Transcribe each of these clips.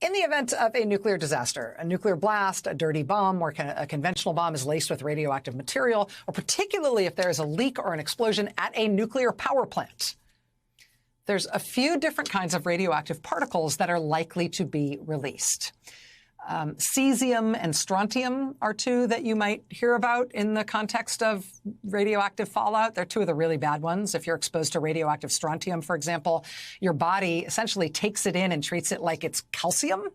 In the event of a nuclear disaster, a nuclear blast, a dirty bomb, or a conventional bomb is laced with radioactive material, or particularly if there is a leak or an explosion at a nuclear power plant, there's a few different kinds of radioactive particles that are likely to be released. Cesium and strontium are two that you might hear about in the context of radioactive fallout. They're two of the really bad ones. If you're exposed to radioactive strontium, for example, your body essentially takes it in and treats it like it's calcium,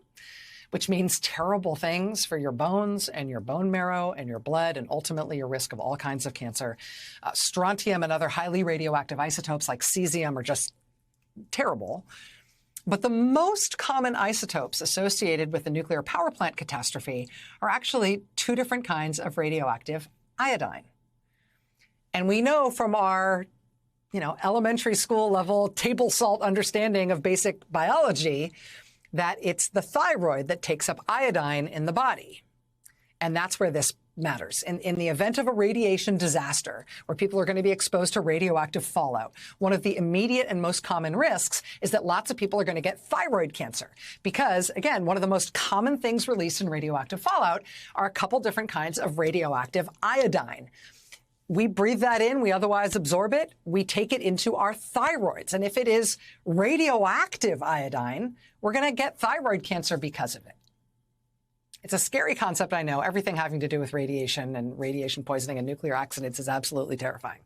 which means terrible things for your bones and your bone marrow and your blood and ultimately your risk of all kinds of cancer. Strontium and other highly radioactive isotopes like cesium are just terrible. But the most common isotopes associated with the nuclear power plant catastrophe are actually two different kinds of radioactive iodine. And we know from our, elementary school level table salt understanding of basic biology that it's the thyroid that takes up iodine in the body. And that's where this matters. In the event of a radiation disaster where people are going to be exposed to radioactive fallout, one of the immediate and most common risks is that lots of people are going to get thyroid cancer because, again, one of the most common things released in radioactive fallout are a couple different kinds of radioactive iodine. We breathe that in. We otherwise absorb it. We take it into our thyroids. And if it is radioactive iodine, we're going to get thyroid cancer because of it. It's a scary concept, I know. Everything having to do with radiation and radiation poisoning and nuclear accidents is absolutely terrifying.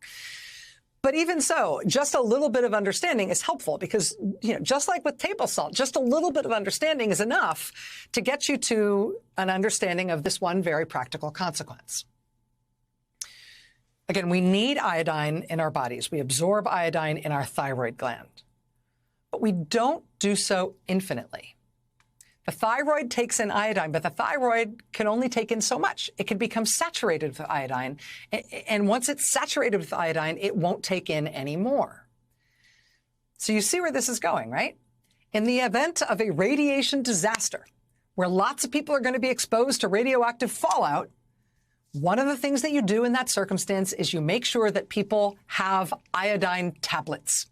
But even so, just a little bit of understanding is helpful because, just like with table salt, just a little bit of understanding is enough to get you to an understanding of this one very practical consequence. Again, we need iodine in our bodies. We absorb iodine in our thyroid gland. But we don't do so infinitely. The thyroid takes in iodine, but the thyroid can only take in so much. It can become saturated with iodine. And once it's saturated with iodine, it won't take in any more. So you see where this is going, right? In the event of a radiation disaster, where lots of people are going to be exposed to radioactive fallout, one of the things that you do in that circumstance is you make sure that people have iodine tablets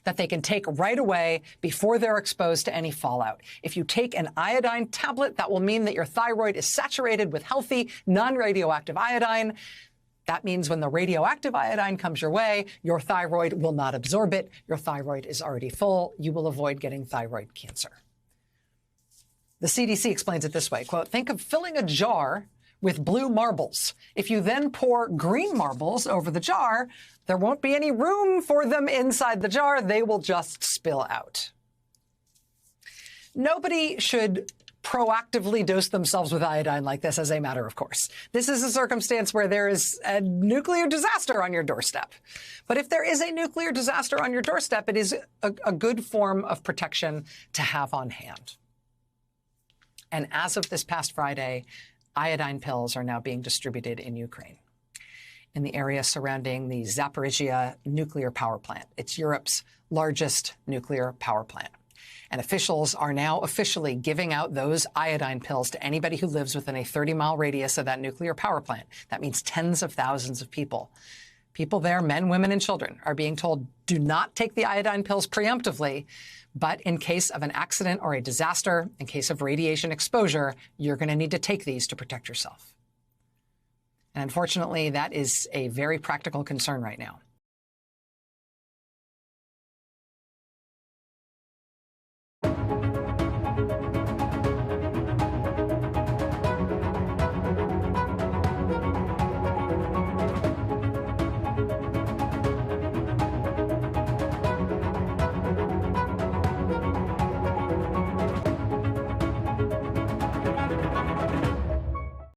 that they can take right away before they're exposed to any fallout. If you take an iodine tablet, that will mean that your thyroid is saturated with healthy, non-radioactive iodine. That means when the radioactive iodine comes your way, your thyroid will not absorb it. Your thyroid is already full. You will avoid getting thyroid cancer. The CDC explains it this way, quote, think of filling a jar with blue marbles. If you then pour green marbles over the jar, there won't be any room for them inside the jar. They will just spill out. Nobody should proactively dose themselves with iodine like this as a matter of course. This is a circumstance where there is a nuclear disaster on your doorstep. But if there is a nuclear disaster on your doorstep, it is a good form of protection to have on hand. And as of this past Friday, iodine pills are now being distributed in Ukraine, in the area surrounding the Zaporizhzhia nuclear power plant. It's Europe's largest nuclear power plant. And officials are now officially giving out those iodine pills to anybody who lives within a 30-mile radius of that nuclear power plant. That means tens of thousands of people. People there, men, women, and children, are being told, do not take the iodine pills preemptively, but in case of an accident or a disaster, in case of radiation exposure, you're going to need to take these to protect yourself. And unfortunately, that is a very practical concern right now.